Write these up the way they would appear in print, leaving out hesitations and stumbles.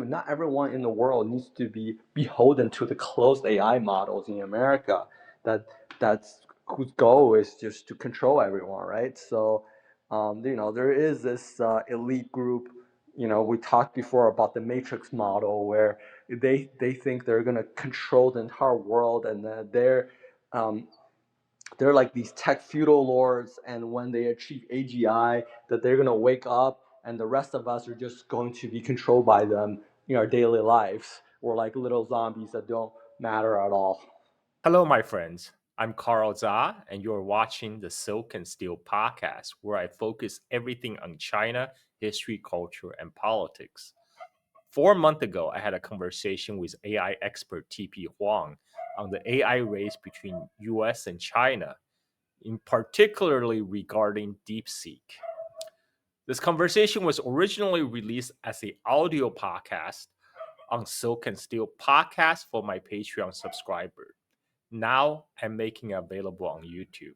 not everyone in the world needs to be beholden to the closed AI models in America. That's whose goal is just to control everyone, right? So, there is this elite group. We talked before about the matrix model where they think they're going to control the entire world, and um, they're like these tech feudal lords, and when they achieve AGI, that they're going to wake up and the rest of us are just going to be controlled by them in our daily lives. We're like little zombies that don't matter at all. Hello, my friends. I'm Carl Za, and you're watching the Silk and Steel podcast, where I focus everything on China, history, culture, and politics. 4 months ago, I had a conversation with AI expert TP Huang on the AI race between US and China, in particularly regarding DeepSeek. This conversation was originally released as an audio podcast on Silk and Steel podcast for my Patreon subscriber. Now I'm making it available on YouTube.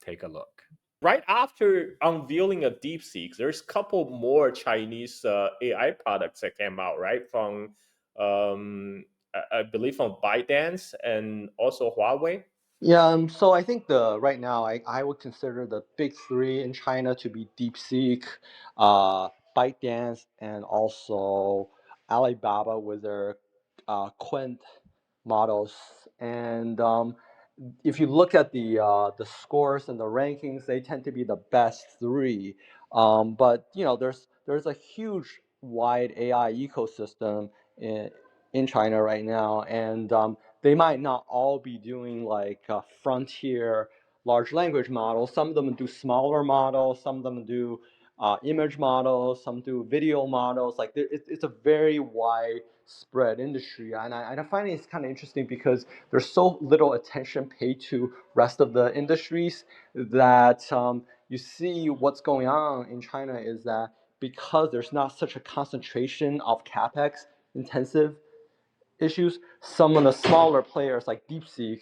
Take a look. Right after unveiling of DeepSeek, there's a couple more Chinese AI products that came out, right? From, I believe, from ByteDance and also Huawei. Yeah, so I think right now I would consider the big three in China to be DeepSeek, ByteDance, and also Alibaba with their Quint models. And if you look at the scores and the rankings, they tend to be the best three. But there's a huge wide AI ecosystem in China right now, and they might not all be doing like frontier large language models. Some of them do smaller models, some of them do image models, some do video models. Like it's a very widespread industry, and I find it's kind of interesting because there's so little attention paid to rest of the industries that you see what's going on in China is that because there's not such a concentration of capex intensive issues, some of the smaller players like DeepSeek,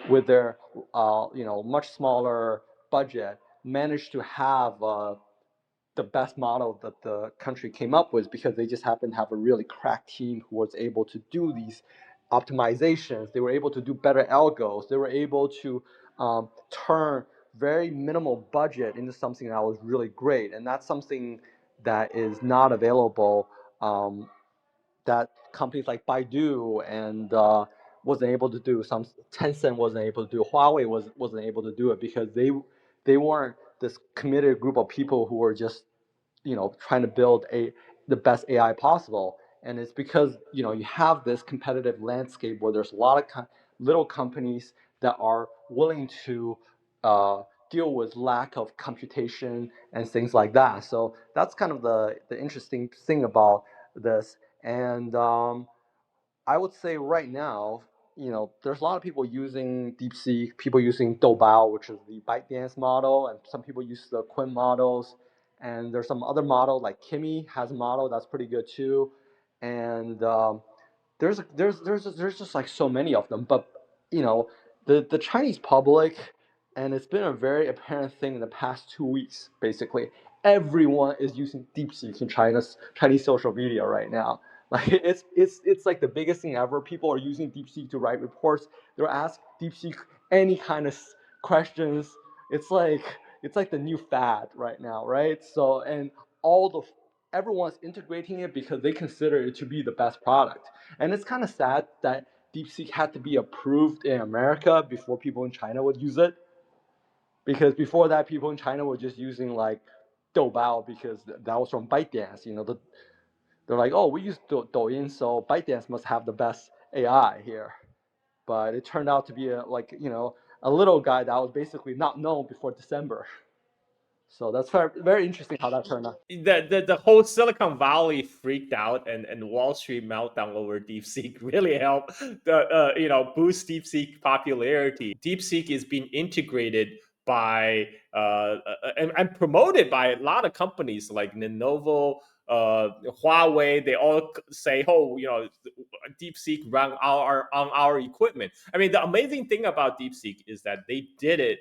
with their much smaller budget, managed to have the best model that the country came up with because they just happened to have a really crack team who was able to do these optimizations. They were able to do better algos. They were able to turn very minimal budget into something that was really great, and that's something that is not available. That companies like Baidu and wasn't able to do. Some Tencent wasn't able to do. Huawei wasn't able to do it because they weren't this committed group of people who were just trying to build the best AI possible. And it's because you have this competitive landscape where there's a lot of little companies that are willing to deal with lack of computation and things like that. So that's kind of the interesting thing about this. And I would say right now, there's a lot of people using DeepSeek, people using Doubao, which is the ByteDance model, and some people use the Quinn models. And there's some other model like Kimi has a model that's pretty good too. And there's just like so many of them. But the Chinese public, and it's been a very apparent thing in the past 2 weeks. Basically, everyone is using DeepSeek in Chinese social media right now. Like it's like the biggest thing ever. People are using DeepSeek to write reports. They'll ask DeepSeek any kind of questions. It's like the new fad right now, right? So and all the everyone's integrating it because they consider it to be the best product. And it's kind of sad that DeepSeek had to be approved in America before people in China would use it. Because before that, people in China were just using like Doubao because that was from ByteDance. They're like, oh, we use Douyin, so ByteDance must have the best AI here. But it turned out to be a little guy that was basically not known before December. So that's very, very interesting how that turned out. The whole Silicon Valley freaked out, and Wall Street meltdown over DeepSeek really helped boost DeepSeek popularity. DeepSeek is being integrated by and promoted by a lot of companies like Lenovo, Huawei. They all say, "Oh, DeepSeek run on our equipment." I mean, the amazing thing about DeepSeek is that they did it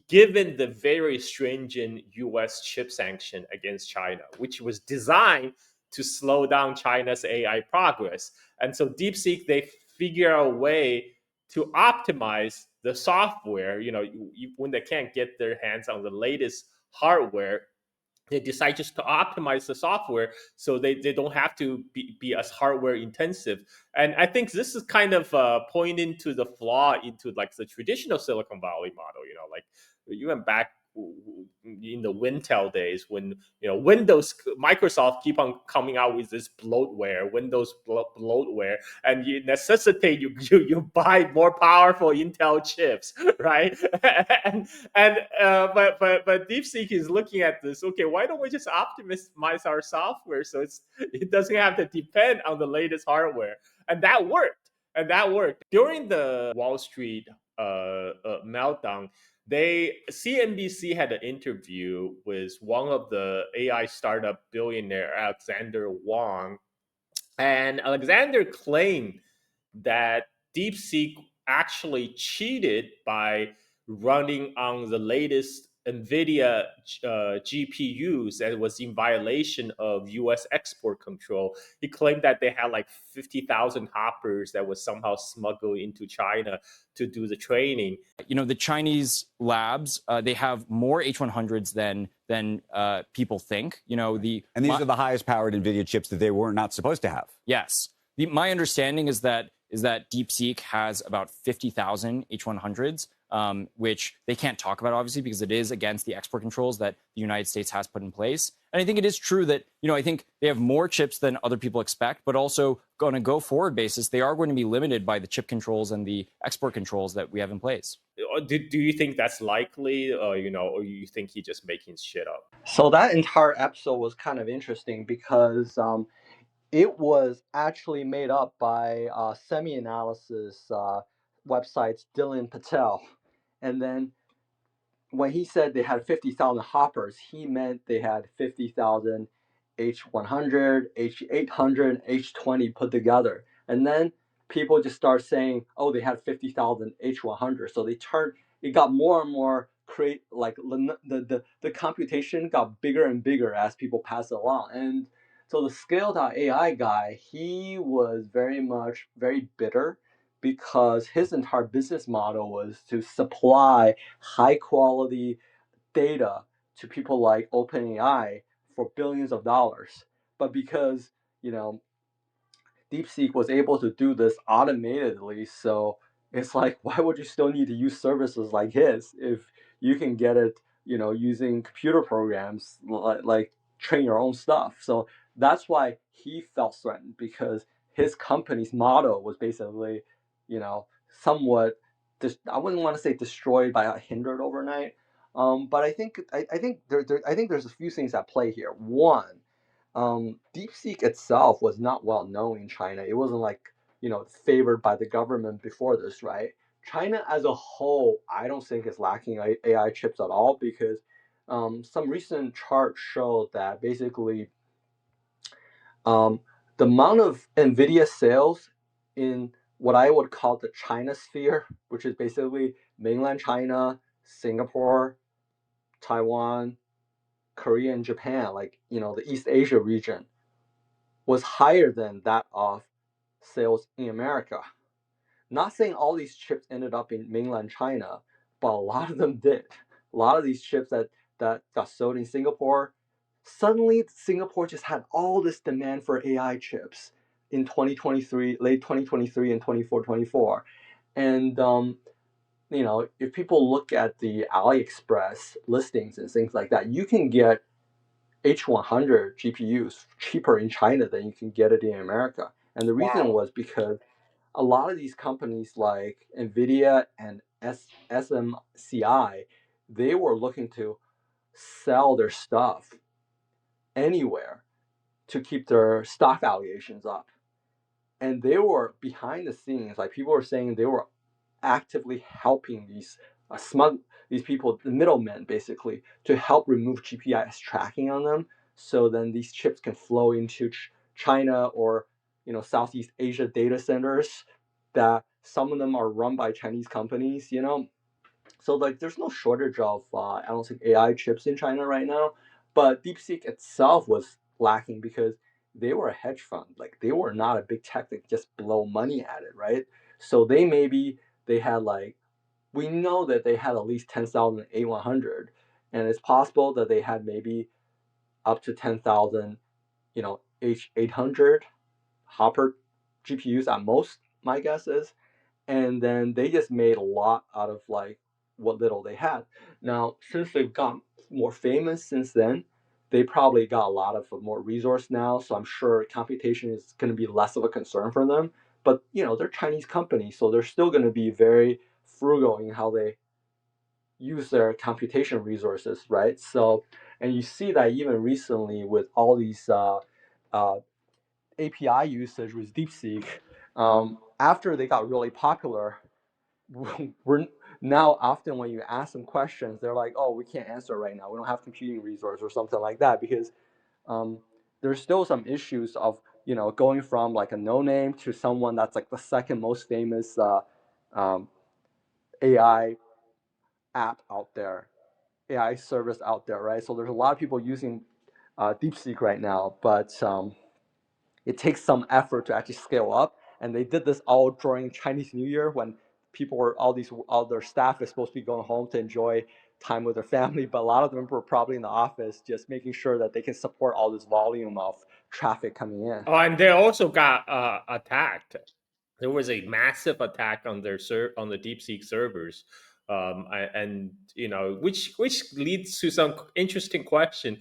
given the very stringent US chip sanction against China, which was designed to slow down China's AI progress. And so DeepSeek, they figure out a way to optimize the software. When they can't get their hands on the latest hardware, they decide just to optimize the software so they don't have to be as hardware intensive. And I think this is kind of pointing to the flaw into like the traditional Silicon Valley model. Like you went back in the Wintel days when Windows, Microsoft keep on coming out with this Windows bloatware, and you necessitate you buy more powerful Intel chips, right? But DeepSeek is looking at this. Okay, why don't we just optimize our software so it doesn't have to depend on the latest hardware? And that worked. During the Wall Street meltdown. CNBC had an interview with one of the AI startup billionaire, Alexander Wang, and Alexander claimed that DeepSeek actually cheated by running on the latest NVIDIA GPUs that was in violation of US export control. He claimed that they had like 50,000 hoppers that was somehow smuggled into China to do the training. The Chinese labs, they have more H100s than people think. And these are the highest powered NVIDIA chips that they were not supposed to have. Yes. My understanding is that DeepSeek has about 50,000 H100s, which they can't talk about, obviously, because it is against the export controls that the United States has put in place. And I think it is true that, I think they have more chips than other people expect, but also on a go-forward basis, they are going to be limited by the chip controls and the export controls that we have in place. Do you think that's likely, or you think he's just making shit up? So that entire episode was kind of interesting because it was actually made up by semi-analysis websites Dylan Patel. And then when he said they had 50,000 hoppers, he meant they had 50,000 H100, H800, H20 put together. And then people just start saying, oh, they had 50,000 H100. So it got more and more the computation got bigger and bigger as people pass it along. And so the scale.ai guy, he was very bitter because his entire business model was to supply high quality data to people like OpenAI for billions of dollars. But because, DeepSeek was able to do this automatedly, so it's like, why would you still need to use services like his if you can get it, using computer programs like train your own stuff? So that's why he felt threatened, because his company's model was basically, somewhat, I wouldn't want to say destroyed, but hindered overnight. But I think there's a few things at play here. One, DeepSeek itself was not well known in China. It wasn't like, favored by the government before this, right? China as a whole, I don't think is lacking AI chips at all, because some recent charts show that basically the amount of NVIDIA sales in what I would call the China sphere, which is basically mainland China, Singapore, Taiwan, Korea, and Japan, like, the East Asia region, was higher than that of sales in America. Not saying all these chips ended up in mainland China, but a lot of them did. A lot of these chips that got sold in Singapore, suddenly Singapore just had all this demand for AI chips in 2023, late 2023 and 24. And if people look at the AliExpress listings and things like that, you can get H100 GPUs cheaper in China than you can get it in America. And the reason was because a lot of these companies like NVIDIA and SMCI, they were looking to sell their stuff anywhere to keep their stock valuations up. And they were behind the scenes, like people were saying, they were actively helping these people, the middlemen, basically, to help remove GPS tracking on them, so then these chips can flow into China or Southeast Asia data centers, that some of them are run by Chinese companies. So like there's no shortage of I don't think AI chips in China right now, but DeepSeek itself was lacking because they were a hedge fund. Like they were not a big tech that just blow money at it, right? So they had like, we know that they had at least 10,000 A100, and it's possible that they had maybe up to 10,000, H800 Hopper GPUs at most, my guess is. And then they just made a lot out of like what little they had. Now, since they've gotten more famous since then, they probably got a lot of more resource now. So I'm sure computation is going to be less of a concern for them. But they're Chinese companies, so they're still going to be very frugal in how they use their computation resources, right? So, and you see that even recently with all these uh, API usage with DeepSeek, after they got really popular, we're now often when you ask them questions, they're like, "Oh, we can't answer right now. We don't have computing resource or something like that," because um, there's still some issues of going from like a no name to someone that's like the second most famous um, AI app out there, AI service out there, right? So there's a lot of people using DeepSeek right now, but it takes some effort to actually scale up. And they did this all during Chinese New Year when all their staff is supposed to be going home to enjoy time with their family, but a lot of them were probably in the office just making sure that they can support all this volume of traffic coming in. Oh, and they also got attacked. There was a massive attack on on the DeepSeek servers, and which leads to some interesting question: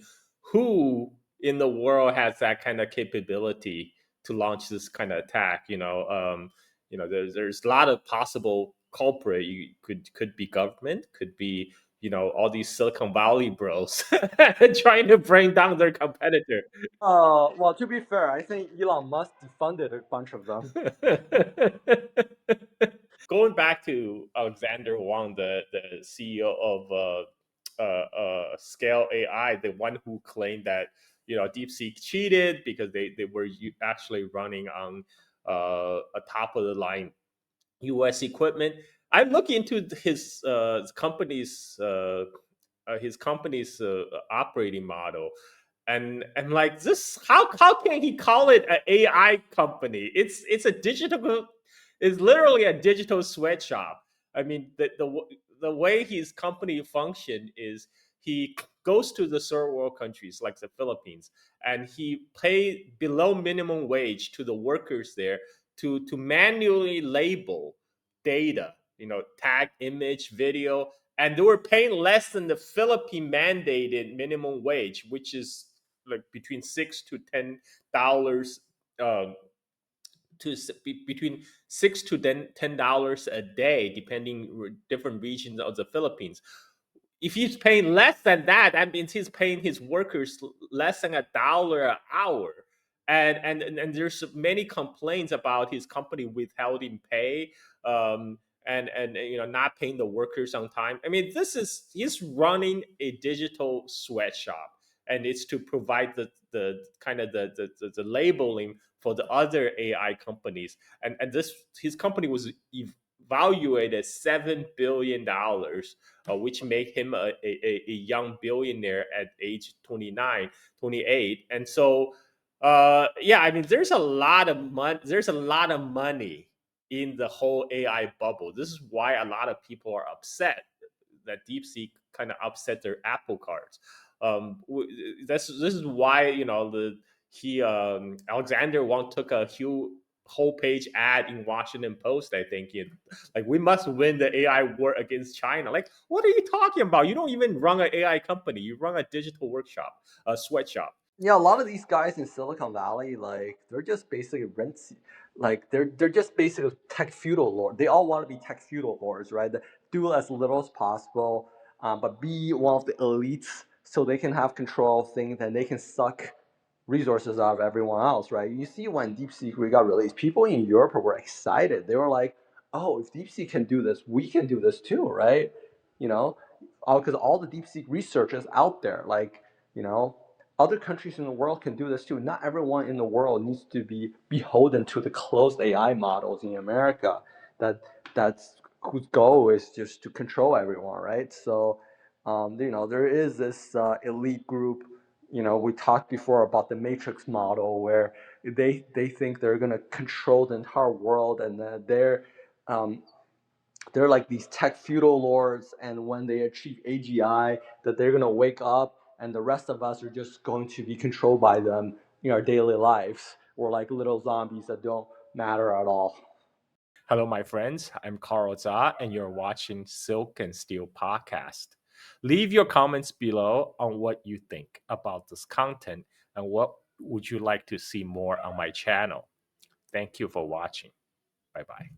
who in the world has that kind of capability to launch this kind of attack? There's a lot of possible culprit. You could be government, could be all these Silicon Valley bros trying to bring down their competitor. Well, to be fair, I think Elon Musk defunded a bunch of them. Going back to Alexander Wang, the CEO of Scale AI, the one who claimed that DeepSeek cheated because they were actually running on a top of the line US equipment. I look into his company's operating model, and like this, how can he call it an AI company? It's literally a digital sweatshop. I mean, the way his company function is he goes to the third world countries like the Philippines, and he pay below minimum wage to the workers there to manually label data, tag, image, video, and they were paying less than the Philippine mandated minimum wage, which is like between $6 to $10 um, between $6 to $10 a day, depending different regions of the Philippines. If he's paying less than that, that means he's paying his workers less than $1 an hour. And there's many complaints about his company withholding pay, and not paying the workers on time. I mean, he's running a digital sweatshop, and it's to provide the kind of the labeling for the other AI companies. And this his company was evaluated $7 billion, which made him a young billionaire at age 29, 28. And so, yeah, I mean, there's a lot of money. There's a lot of money in the whole AI bubble. This is why a lot of people are upset that DeepSeek kind of upset their apple carts. This is why Alexander Wang took a huge whole page ad in Washington Post. I think like, we must win the AI war against China. Like, what are you talking about? You don't even run an AI company. You run a digital workshop, a sweatshop. Yeah, a lot of these guys in Silicon Valley, like they're just basically like they're just basically tech feudal lords. They all want to be tech feudal lords, right? Do as little as possible, but be one of the elites, so they can have control of things and they can suck resources out of everyone else, right? You see, when DeepSeek got released, people in Europe were excited. They were like, "Oh, if DeepSeek can do this, we can do this too, right?" You know, because all the DeepSeek research is out there, like you know other countries in the world can do this too. Not everyone in the world needs to be beholden to the closed AI models in America. That that's whose goal is just to control everyone, right? So, there is this elite group we talked before about the matrix model where they think they're going to control the entire world, and that they're like these tech feudal lords, and when they achieve AGI, that they're going to wake up and the rest of us are just going to be controlled by them in our daily lives. We're like little zombies that don't matter at all. Hello, my friends. I'm Carl Zha, and you're watching Silk and Steel podcast. Leave your comments below on what you think about this content and what would you like to see more on my channel. Thank you for watching. Bye bye.